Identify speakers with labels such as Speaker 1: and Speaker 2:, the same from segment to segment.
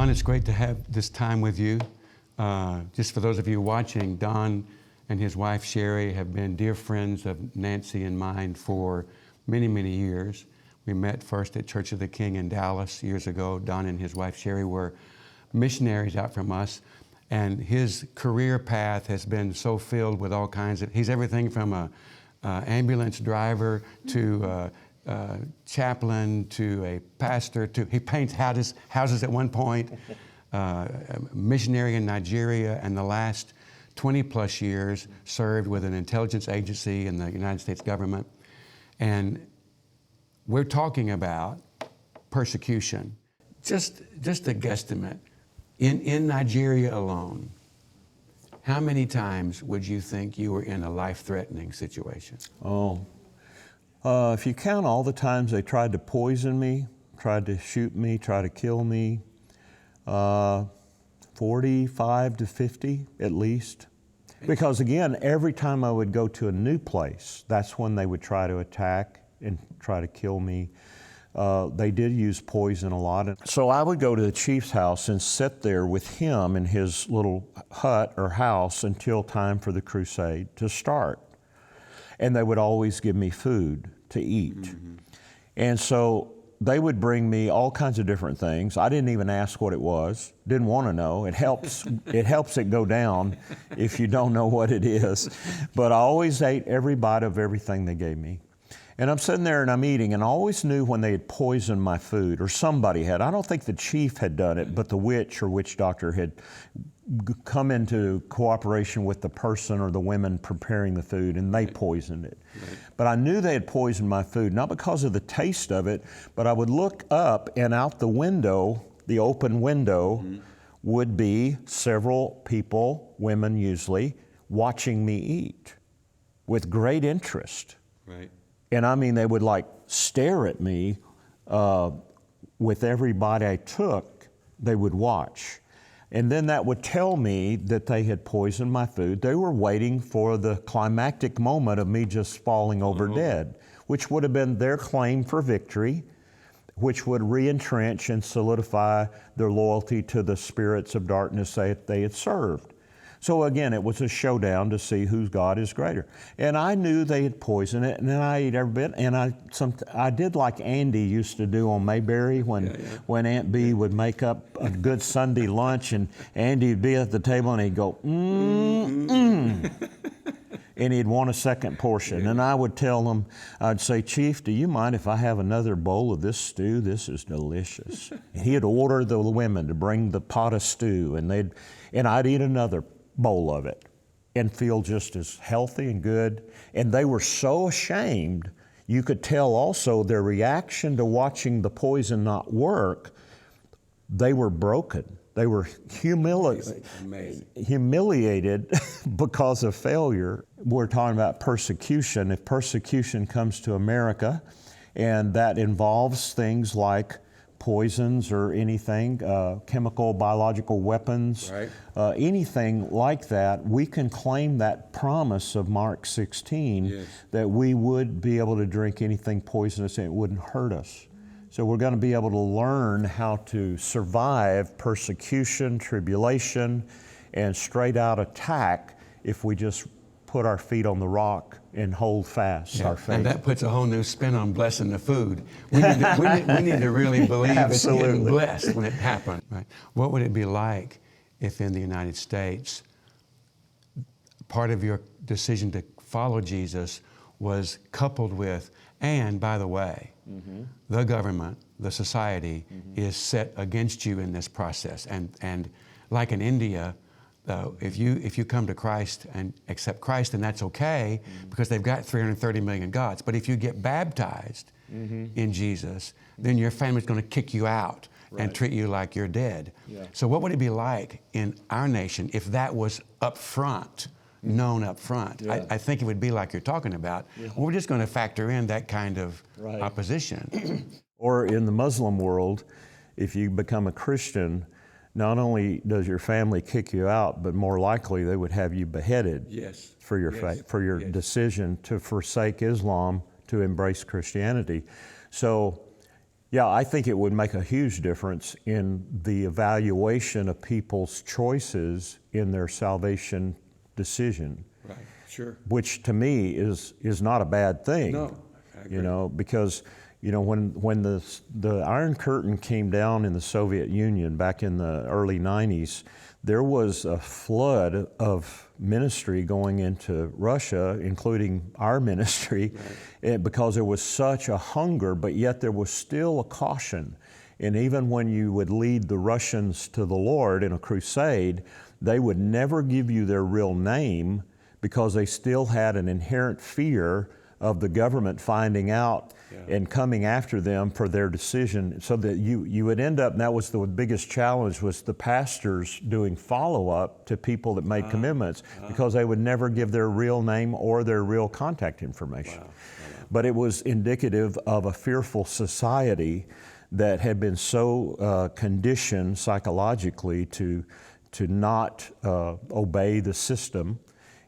Speaker 1: Don, it's great to have this time with you. Just for those of you watching, Don and his wife Sherry have been dear friends of Nancy and mine for many, many years. We met first at Church of the King in Dallas years ago. Don and his wife Sherry were missionaries out from us, and his career path has been so filled with all kinds of, he's everything from a ambulance driver to chaplain to a pastor to, he paints houses at one point, missionary in Nigeria, and the last 20 plus years served with an intelligence agency in the United States government. And we're talking about persecution. Just a guesstimate. In Nigeria alone, how many times would you think you were in a life-threatening situation?
Speaker 2: If you count all the times they tried to poison me, tried to shoot me, tried to kill me, 45 to 50 at least. Because again, every time I would go to a new place, that's when they would try to attack and try to kill me. They did use poison a lot. So I would go to the chief's house and sit there with him in his little hut or house until time for the crusade to start. And they would always give me food to eat. Mm-hmm. And so they would bring me all kinds of different things. I didn't even ask what it was, didn't want to know. It helps it go down if you don't know what it is. But I always ate every bite of everything they gave me. And I'm sitting there and I'm eating, and I always knew when they had poisoned my food, or somebody had. I don't think the chief had done it, but the witch or witch doctor had come into cooperation with the person or the women preparing the food, and they poisoned it. Right. But I knew they had poisoned my food, not because of the taste of it, but I would look up, and out the window, the open window, mm-hmm. would be several people, women usually, watching me eat with great interest.
Speaker 1: Right.
Speaker 2: And I mean, they would like stare at me with every bite I took, they would watch. And then that would tell me that they had poisoned my food. They were waiting for the climactic moment of me just falling over dead, which would have been their claim for victory, which would re-entrench and solidify their loyalty to the spirits of darkness that they had served. So again, it was a showdown to see whose God is greater. And I knew they had poisoned it, and then I ate every bit. And I did like Andy used to do on Mayberry when Aunt Bee would make up a good Sunday lunch, and Andy would be at the table and he'd go, and he'd want a second portion. And I would tell him, I'd say, Chief, do you mind if I have another bowl of this stew? This is delicious. And he'd order the women to bring the pot of stew, and I'd eat another bowl of it and feel just as healthy and good. And they were so ashamed, you could tell also their reaction to watching the poison not work. They were broken. They were humiliated because of failure. We're talking about persecution. If persecution comes to America, and that involves things like poisons or anything, chemical, biological weapons, right. Anything like that, we can claim that promise of Mark 16, yes. that we would be able to drink anything poisonous and it wouldn't hurt us. So we're going to be able to learn how to survive persecution, tribulation, and straight out attack if we just put our feet on the rock and hold fast our faith.
Speaker 1: And that puts a whole new spin on blessing the food. We need to really believe it's getting blessed when it happens. Right? What would it be like if in the United States, part of your decision to follow Jesus was coupled with, and by the way, mm-hmm. the government, the society mm-hmm. is set against you in this process. And like in India, if you come to Christ and accept Christ, then that's okay, mm-hmm. because they've got 330 million gods. But if you get baptized mm-hmm. in Jesus, then your family's going to kick you out right. and treat you like you're dead. Yeah. So what would it be like in our nation if that was up front, known up front? Yeah. I think it would be like you're talking about. Yeah. We're just going to factor in that kind of right. opposition.
Speaker 2: Or in the Muslim world, if you become a Christian, not only does your family kick you out, but more likely they would have you beheaded
Speaker 1: yes.
Speaker 2: for your
Speaker 1: yes.
Speaker 2: for your
Speaker 1: yes.
Speaker 2: decision to forsake Islam to embrace Christianity. So Yeah, I think it would make a huge difference in the evaluation of people's choices in their salvation decision,
Speaker 1: Right, sure.
Speaker 2: which to me is not a bad thing.
Speaker 1: No, I agree.
Speaker 2: You know, because when the Iron Curtain came down in the Soviet Union back in the early 90s, there was a flood of ministry going into Russia, including our ministry, because there was such a hunger, but yet there was still a caution. And even when you would lead the Russians to the Lord in a crusade, they would never give you their real name because they still had an inherent fear of the government finding out and coming after them for their decision, so that you would end up, and that was the biggest challenge, was the pastors doing follow-up to people that made commitments, because they would never give their real name or their real contact information. But it was indicative of a fearful society that had been so conditioned psychologically to not obey the system.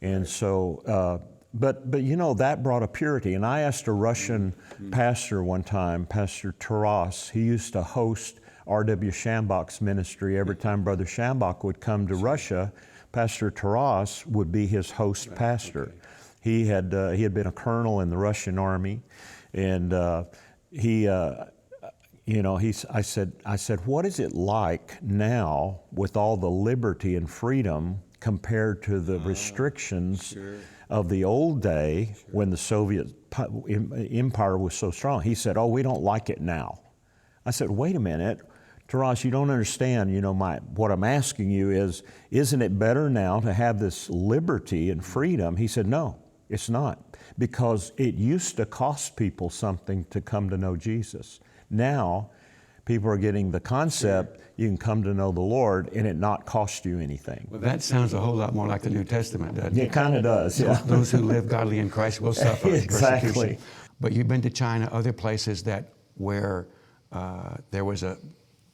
Speaker 2: And so, but you know, that brought a purity. And I asked a Russian pastor one time, Pastor Taras, he used to host R.W. Shambach's ministry. Every time Brother Shambach would come to Russia, Pastor Taras would be his host pastor.
Speaker 1: Okay.
Speaker 2: He had been a colonel in the Russian army, and I said, what is it like now with all the liberty and freedom compared to the restrictions of the old day when the Soviet empire was so strong? He said, oh, we don't like it now. I said, wait a minute, Taras, you don't understand. You know, what I'm asking you is, isn't it better now to have this liberty and freedom? He said, no, it's not, because it used to cost people something to come to know Jesus. Now, people are getting the concept, you can come to know the Lord and it not cost you anything.
Speaker 1: Well, that sounds a whole lot more like the New Testament, doesn't it?
Speaker 2: It kind of does, yeah.
Speaker 1: Those who live godly in Christ will suffer
Speaker 2: Exactly.
Speaker 1: persecution. But you've been to China, other places where there was a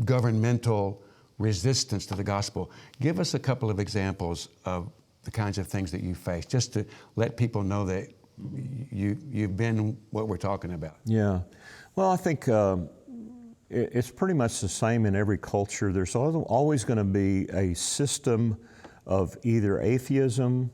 Speaker 1: governmental resistance to the gospel. Give us a couple of examples of the kinds of things that you faced, just to let people know that you've been what we're talking about.
Speaker 2: Yeah. Well, I think it's pretty much the same in every culture. There's always going to be a system of either atheism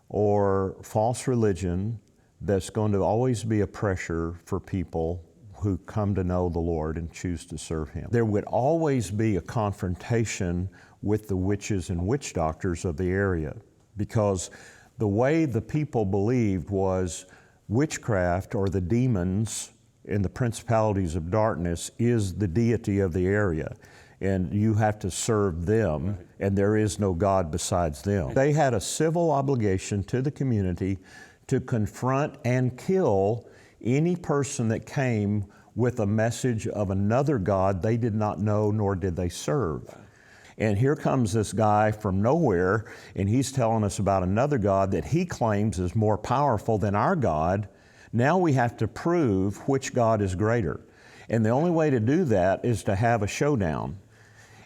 Speaker 2: or false religion that's going to always be a pressure for people who come to know the Lord and choose to serve Him. There would always be a confrontation with the witches and witch doctors of the area, because the way the people believed was witchcraft, or the demons and the principalities of darkness, is the deity of the area, and you have to serve them, and there is no God besides them. They had a civil obligation to the community to confront and kill any person that came with a message of another God they did not know nor did they serve. And here comes this guy from nowhere, and he's telling us about another God that he claims is more powerful than our God. Now we have to prove which God is greater. And the only way to do that is to have a showdown.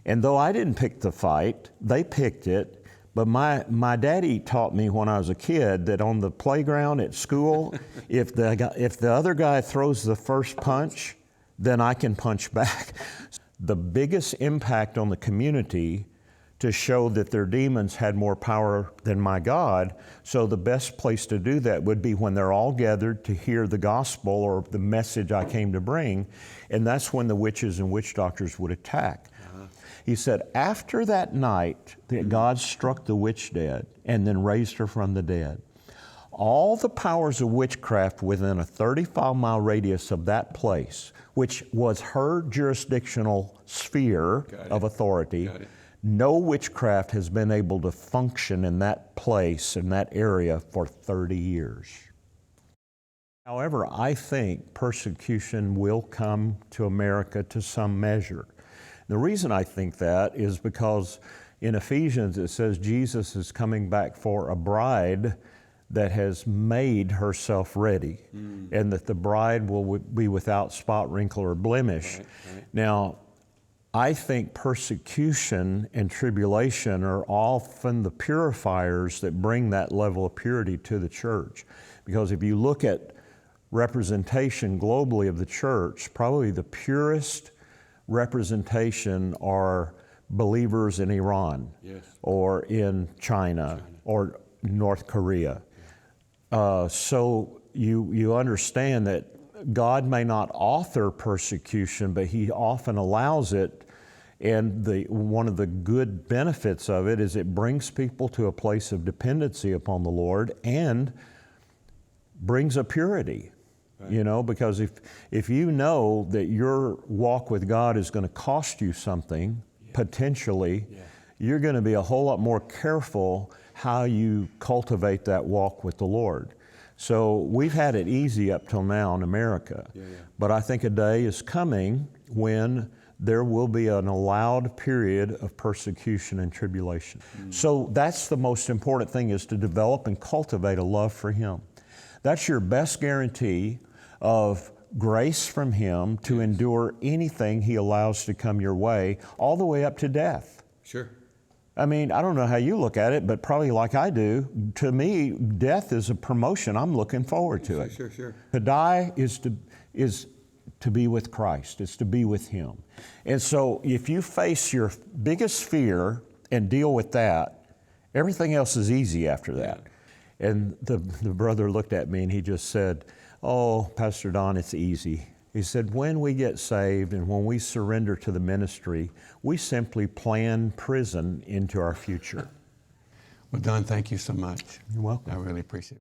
Speaker 2: And though I didn't pick the fight, they picked it. But my daddy taught me when I was a kid that on the playground at school, if the other guy throws the first punch, then I can punch back. The biggest impact on the community to show that their demons had more power than my God. So the best place to do that would be when they're all gathered to hear the gospel or the message I came to bring. And that's when the witches and witch doctors would attack. He said, after that night that God struck the witch dead and then raised her from the dead, all the powers of witchcraft within a 35-mile radius of that place, which was her jurisdictional sphere of authority, no witchcraft has been able to function in that place, in that area, for 30 years. However, I think persecution will come to America to some measure. The reason I think that is because in Ephesians it says Jesus is coming back for a bride that has made herself ready, and that the bride will be without spot, wrinkle, or blemish. Now, I think persecution and tribulation are often the purifiers that bring that level of purity to the church. Because if you look at representation globally of the church, probably the purest representation are believers in Iran,
Speaker 1: Yes.
Speaker 2: or in China, or North Korea. So you understand that God may not author persecution, but He often allows it. And one of the good benefits of it is it brings people to a place of dependency upon the Lord and brings a purity.
Speaker 1: Right.
Speaker 2: You know, because if you know that your walk with God is going to cost you something, potentially, you're going to be a whole lot more careful how you cultivate that walk with the Lord. So we've had it easy up till now in America. But I think a day is coming when there will be an allowed period of persecution and tribulation. So that's the most important thing, is to develop and cultivate a love for Him. That's your best guarantee of grace from Him to endure anything He allows to come your way, all the way up to death.
Speaker 1: Sure.
Speaker 2: I mean, I don't know how you look at it, but probably like I do, to me, death is a promotion. I'm looking forward to it.
Speaker 1: Sure.
Speaker 2: To die is to be with Christ. It's to be with Him. And so if you face your biggest fear and deal with that, everything else is easy after that. And the brother looked at me and he just said, "Oh, Pastor Don, it's easy." He said, "When we get saved and when we surrender to the ministry, we simply plan prison into our future."
Speaker 1: Well, Don, thank you so much.
Speaker 2: You're welcome.
Speaker 1: I really appreciate it.